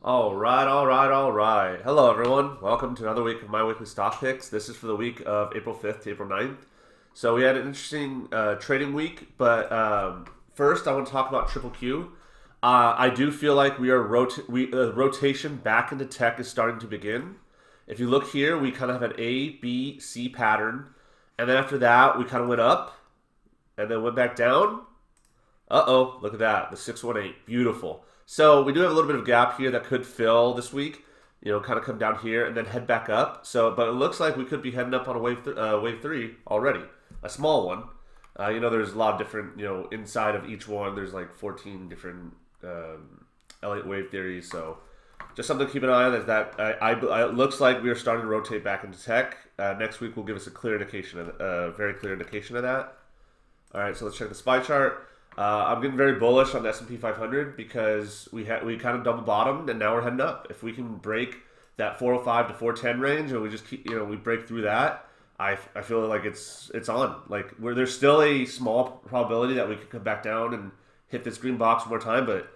All right. Hello, everyone. Welcome to another week of my weekly stock picks. This is for the week of April 5th to April 9th. So we had an interesting trading week, but first I want to talk about Triple Q. I do feel like rotation back into tech is starting to begin. If you look here, we kind of have an A, B, C pattern, and then after that we kind of went up, and then went back down. Look at that, the 618, beautiful. So we do have a little bit of gap here that could fill this week, kind of come down here and then head back up. So, but it looks like we could be heading up on a wave three already, a small one. There's a lot of different, inside of each one, there's like 14 different Elliott wave theories. So just something to keep an eye on is that it looks like we are starting to rotate back into tech. Next week will give us a clear indication, a very clear indication of that. All right, so let's check the SPY chart. I'm getting very bullish on the S&P 500 because we kind of double bottomed and now we're heading up. If we can break that 405 to 410 range and we just keep, we break through that, I feel like it's on. Like there's still a small probability that we could come back down and hit this green box one more time, but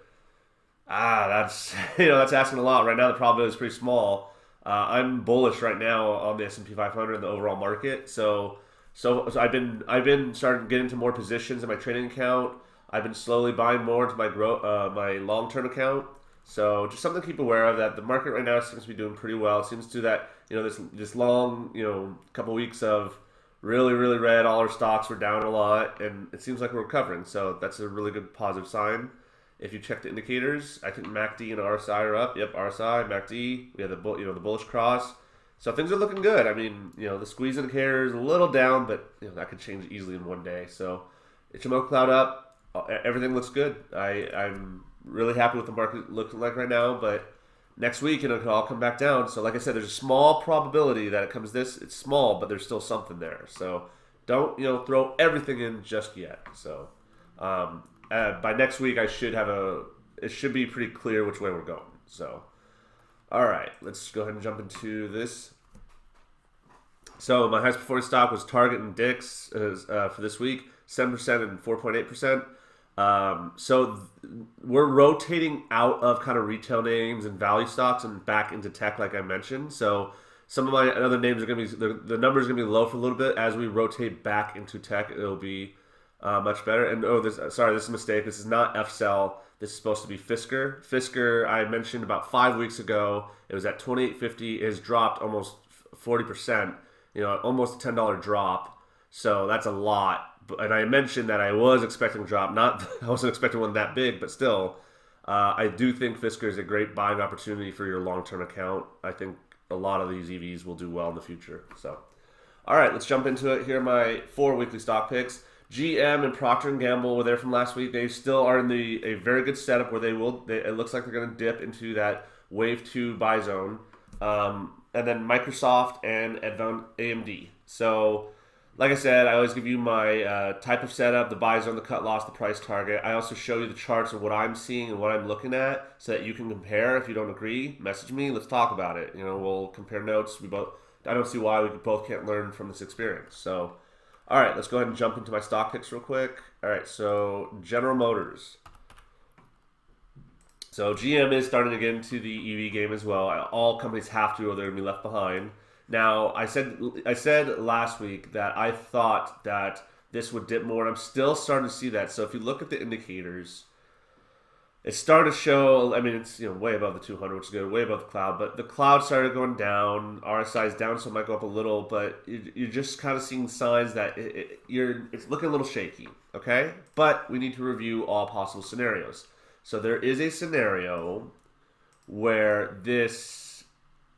that's that's asking a lot. Right now the probability is pretty small. I'm bullish right now on the S&P 500 and the overall market. So I've been starting to get into more positions in my trading account. I've been slowly buying more into my long-term account. So just something to keep aware of, that the market right now seems to be doing pretty well. It seems to that this long couple weeks of really red. All our stocks were down a lot, and it seems like we're recovering. So that's a really good positive sign. If you check the indicators, I think MACD and RSI are up. Yep, RSI, MACD. We have the bullish cross. So things are looking good. I mean, the squeeze indicator is a little down, but that could change easily in one day. So Ichimoku cloud up. Everything looks good. I'm really happy with the market looking like right now, but next week it could all come back down. So like I said, there's a small probability that it comes this. It's small, but there's still something there. So don't throw everything in just yet. So by next week it should be pretty clear which way we're going. So all right, let's go ahead and jump into this. So my highest performing stock was Target and Dick's for this week, 7% and 4.8%. So we're rotating out of kind of retail names and value stocks and back into tech, like I mentioned. So some of my other names are going to be, the numbers are going to be low for a little bit. As we rotate back into tech, it'll be much better. And this is a mistake. This is not FCell. This is supposed to be Fisker. Fisker, I mentioned about 5 weeks ago. It was at 28.50. It has dropped almost 40%. Almost a $10 drop. So that's a lot. And I mentioned that I was expecting a drop. I wasn't expecting one that big, but still, I do think Fisker is a great buying opportunity for your long-term account. I think a lot of these EVs will do well in the future. So, all right, let's jump into it. Here are my 4 weekly stock picks. GM and Procter & Gamble were there from last week. They still are in a very good setup where it looks like they're going to dip into that wave 2 buy zone. And then Microsoft and AMD. So, like I said, I always give you my type of setup, the buy zone, the cut loss, the price target. I also show you the charts of what I'm seeing and what I'm looking at so that you can compare. If you don't agree, message me. Let's talk about it. We'll compare notes. I don't see why we both can't learn from this experience. So, all right, let's go ahead and jump into my stock picks real quick. All right, so General Motors. So GM is starting to get into the EV game as well. All companies have to, or they're going to be left behind. Now, I said last week that I thought that this would dip more, and I'm still starting to see that. So if you look at the indicators, it's starting to show. I mean, it's way above the 200, which is good, way above the cloud. But the cloud started going down. RSI is down, so it might go up a little. But you're just kind of seeing signs that it's looking a little shaky. Okay, but we need to review all possible scenarios. So there is a scenario where this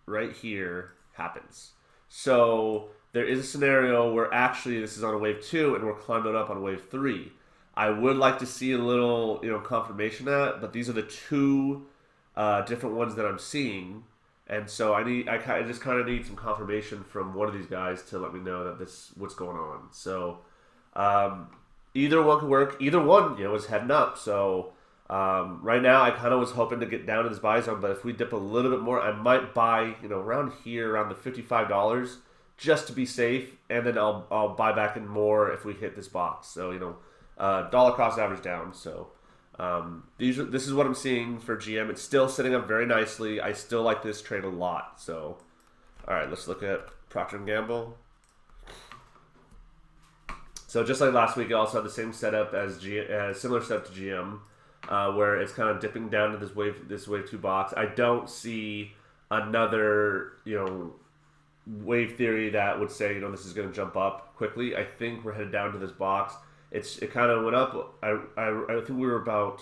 right here happens. So there is a scenario where actually this is on a wave 2 and we're climbing up on wave 3. I would like to see a little confirmation of that, but these are the 2 different ones that I'm seeing, and so I just kind of need some confirmation from one of these guys to let me know that this what's going on. So either one could work. Either one is heading up. So right now I kind of was hoping to get down to this buy zone, but if we dip a little bit more, I might buy around here, around the $55, just to be safe, and then I'll buy back in more if we hit this box. So dollar cost average down. So This is what I'm seeing for GM. It's still sitting up very nicely. I still like this trade a lot. So, all right, let's look at Procter & Gamble. So just like last week, it also had the same setup as similar setup to GM, where it's kind of dipping down to this wave 2 box. I don't see another, wave theory that would say, this is going to jump up quickly. I think we're headed down to this box. It kind of went up. I think we were about,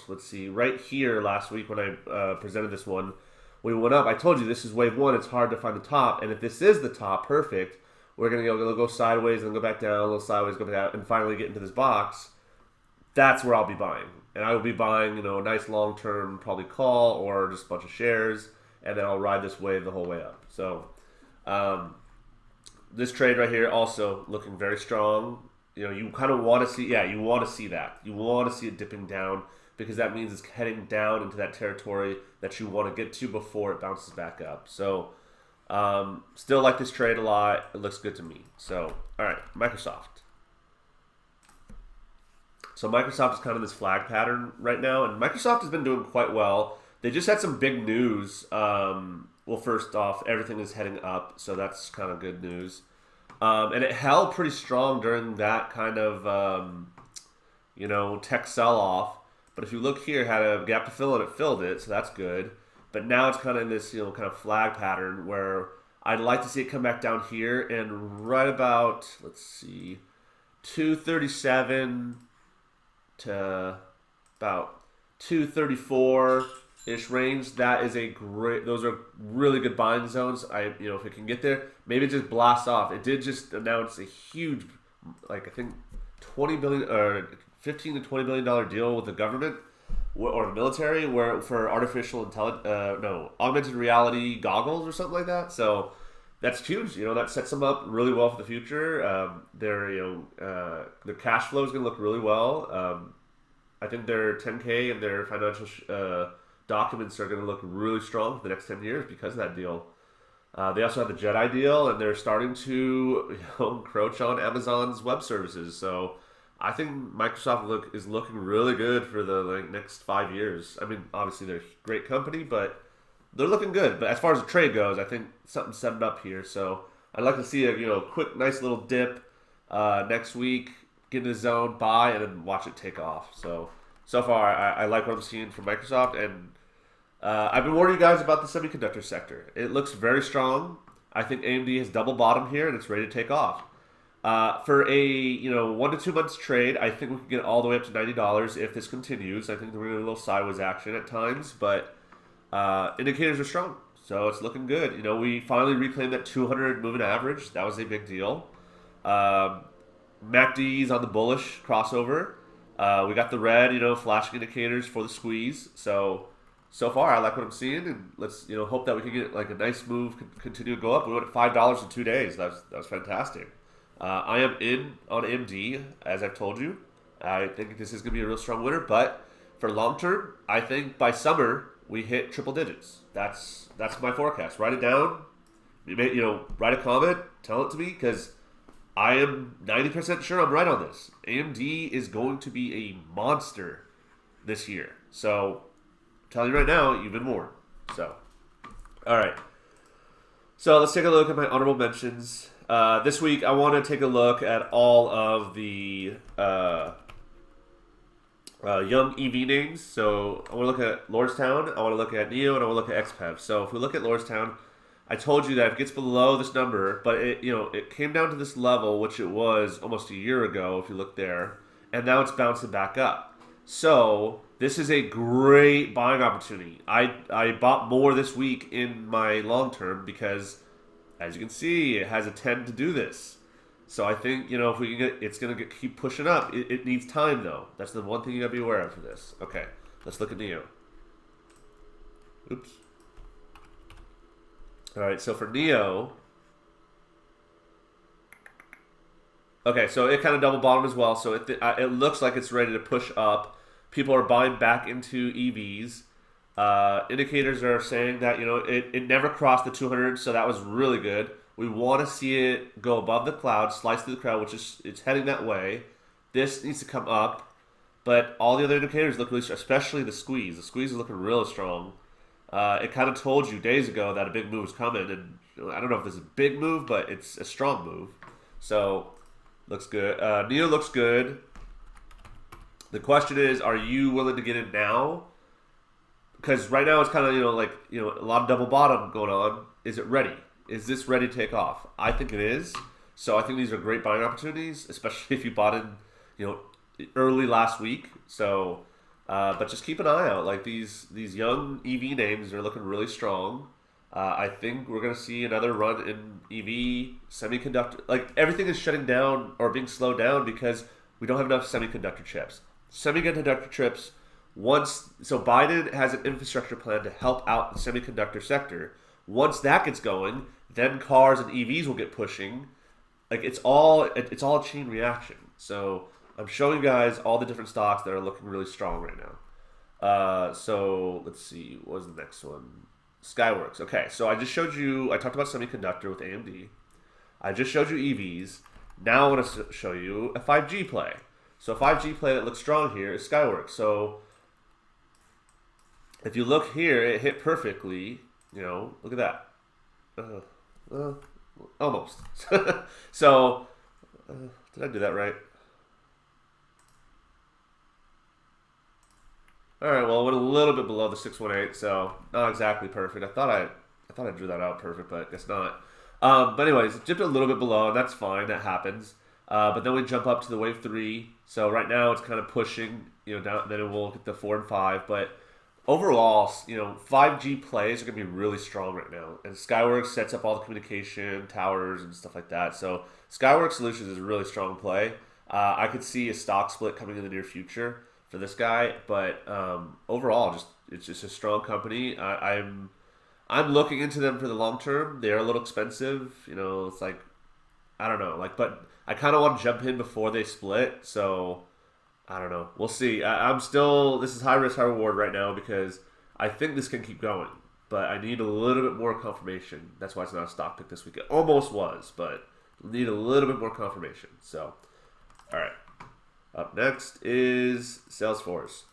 right here last week when I presented this one. We went up. I told you this is wave 1. It's hard to find the top. And if this is the top, perfect. We're going to go sideways and go back down, a little sideways, go back down, and finally get into this box. That's where I'll be buying. And I will be buying, a nice long-term probably call or just a bunch of shares. And then I'll ride this wave the whole way up. So this trade right here also looking very strong. You kind of want to see, you want to see that. You want to see it dipping down because that means it's heading down into that territory that you want to get to before it bounces back up. So still like this trade a lot. It looks good to me. So, all right, Microsoft. So Microsoft is kind of this flag pattern right now, and Microsoft has been doing quite well. They just had some big news. Well, first off, everything is heading up, so that's kind of good news. And it held pretty strong during that kind of, tech sell-off. But if you look here, it had a gap to fill, and it filled it, so that's good. But now it's kind of in this, kind of flag pattern where I'd like to see it come back down here and right about, 237 to about 234-ish range. That is those are really good buying zones. If it can get there, maybe it just blasts off. It did just announce a huge, I think, 20 billion or 15 to 20 billion dollar deal with the government or the military, for augmented reality goggles or something like that. So that's huge. That sets them up really well for the future. Their cash flow is going to look really well. I think their 10K and their financial documents are going to look really strong for the next 10 years because of that deal. They also have the Jedi deal, and they're starting to encroach on Amazon's web services. So I think Microsoft is looking really good for the next 5 years. I mean, obviously they're a great company, but they're looking good. But as far as the trade goes, I think something's set up here. So I'd like to see a quick, nice little dip next week, get in the zone, buy, and then watch it take off. So far, I like what I'm seeing from Microsoft, and I've been warning you guys about the semiconductor sector. It looks very strong. I think AMD has double bottomed here, and it's ready to take off. For a 1 to 2 months trade, I think we can get all the way up to $90 if this continues. I think we're going to get a little sideways action at times, but indicators are strong, so it's looking good. We finally reclaimed that 200 moving average. That was a big deal. MACD's on the bullish crossover. We got the red, flashing indicators for the squeeze. So far, I like what I'm seeing, and let's hope that we can get a nice move, continue to go up. We went at $5 in 2 days. That was fantastic. I am in on AMD, as I've told you. I think this is going to be a real strong winner, but for long term, I think by summer we hit triple digits. That's my forecast. Write it down. Write a comment. Tell it to me because I am 90% sure I'm right on this. AMD is going to be a monster this year. So, I'm telling you right now, even more. So, all right. So let's take a look at my honorable mentions. This week, I want to take a look at all of the young EV names. So I want to look at Lordstown, I want to look at NIO, and I want to look at XPEV. So if we look at Lordstown, I told you that if it gets below this number, but it came down to this level, which it was almost a year ago, if you look there, and now it's bouncing back up. So this is a great buying opportunity. I bought more this week in my long term because, as you can see, it has a 10 to do this. So I think, if we can it's going to keep pushing up. It needs time, though. That's the one thing you got to be aware of for this. Okay, let's look at NIO. Oops. All right, so for NIO, okay, so it kind of double bottomed as well. So it looks like it's ready to push up. People are buying back into EVs. Indicators are saying that it never crossed the 200, so that was really good. We want to see it go above the cloud, slice through the crowd, which is it's heading that way. This needs to come up. but all the other indicators look really strong, especially the squeeze. The squeeze is looking really strong. It kind of told you days ago that a big move was coming, and I don't know if this is a big move, but it's a strong move. So, looks good. NEO looks good. The question is, are you willing to get in now? Because right now it's kind of, a lot of double bottom going on. Is it ready? Is this ready to take off? I think it is. So I think these are great buying opportunities, especially if you bought in, early last week. So, but just keep an eye out. Like these young EV names are looking really strong. I think we're going to see another run in EV semiconductor. Like everything is shutting down or being slowed down because we don't have enough semiconductor chips. Semiconductor chips. So Biden has an infrastructure plan to help out the semiconductor sector. Once that gets going, then cars and EVs will get pushing. Like it's all a chain reaction. So I'm showing you guys all the different stocks that are looking really strong right now. So let's see, what was the next one? Skyworks. Okay, so I talked about semiconductor with AMD. I just showed you EVs. Now I want to show you a 5G play. So a 5G play that looks strong here is Skyworks. So if you look here, it hit perfectly. Look at that. Almost. So, did I do that right? All right. Well, it went a little bit below the 618, so not exactly perfect. I thought I drew that out perfect, but I guess not. But anyways, it dipped a little bit below, and that's fine. That happens. But then we jump up to the wave 3. So right now it's kind of pushing, down. Then it will get the 4 and 5. But overall, 5G plays are going to be really strong right now. And Skyworks sets up all the communication towers and stuff like that. So Skyworks Solutions is a really strong play. I could see a stock split coming in the near future for this guy. But overall, it's just a strong company. I'm looking into them for the long term. They are a little expensive. It's like, I don't know. But I kind of want to jump in before they split. So I don't know. We'll see. This is high risk, high reward right now because I think this can keep going. But I need a little bit more confirmation. That's why it's not a stock pick this week. It almost was, but need a little bit more confirmation. So, all right. Up next is Salesforce.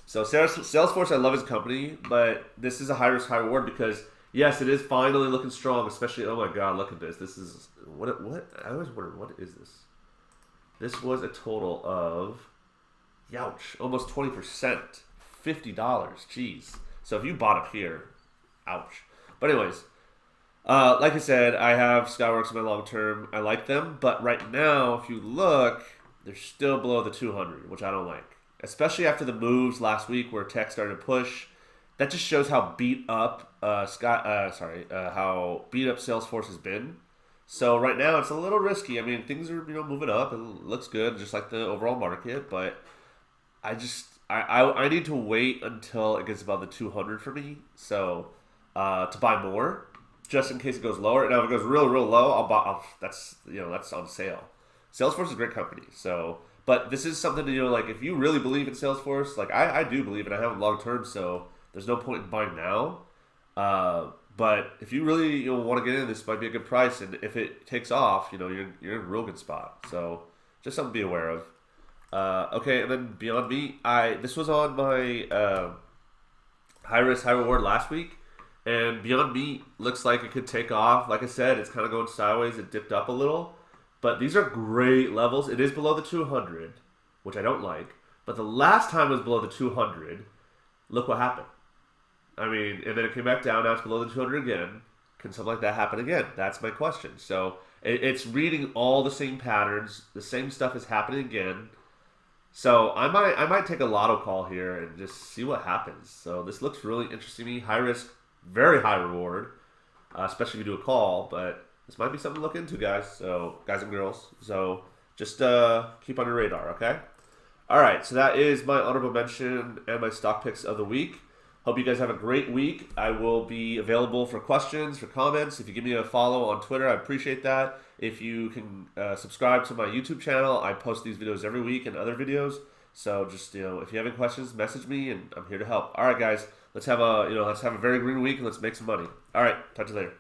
So Salesforce, I love his company, but this is a high risk, high reward because yes, it is finally looking strong. Especially, oh my God, look at this. This is what? I always wonder, what is this? This was a total of, ouch, almost 20%, $50. Jeez. So if you bought up here, ouch. But anyways, like I said, I have Skyworks in my long term. I like them, but right now, if you look, they're still below the 200, which I don't like. Especially after the moves last week where tech started to push. That just shows how beat up how beat up Salesforce has been. So right now it's a little risky. I mean, things are moving up and it looks good, just like the overall market. But I need to wait until it gets above the 200 for me. So to buy more, just in case it goes lower. Now if it goes real low, I'll buy. That's on sale. Salesforce is a great company. So, but this is something like if you really believe in Salesforce, like I do believe it. I have it long term, so there's no point in buying now. But if you really want to get in, this might be a good price, and if it takes off, you're in a real good spot. So just something to be aware of. Okay, and then Beyond Meat, this was on my high risk, high reward last week, and Beyond Meat looks like it could take off. Like I said, it's kind of going sideways. It dipped up a little, but these are great levels. It is below the 200, which I don't like. But the last time it was below the 200, look what happened. I mean, and then it came back down. Now it's below the 200 again. Can something like that happen again? That's my question. So it's reading all the same patterns. The same stuff is happening again. So I might take a lotto call here and just see what happens. So this looks really interesting to me. High risk, very high reward, especially if you do a call. But this might be something to look into, guys. So guys and girls. So just keep on your radar, okay? All right. So that is my honorable mention and my stock picks of the week. Hope you guys have a great week. I will be available for questions, for comments. If you give me a follow on Twitter, I appreciate that. If you can subscribe to my YouTube channel, I post these videos every week and other videos. So just, if you have any questions, message me and I'm here to help. All right, guys, let's have a very green week and let's make some money. All right, talk to you later.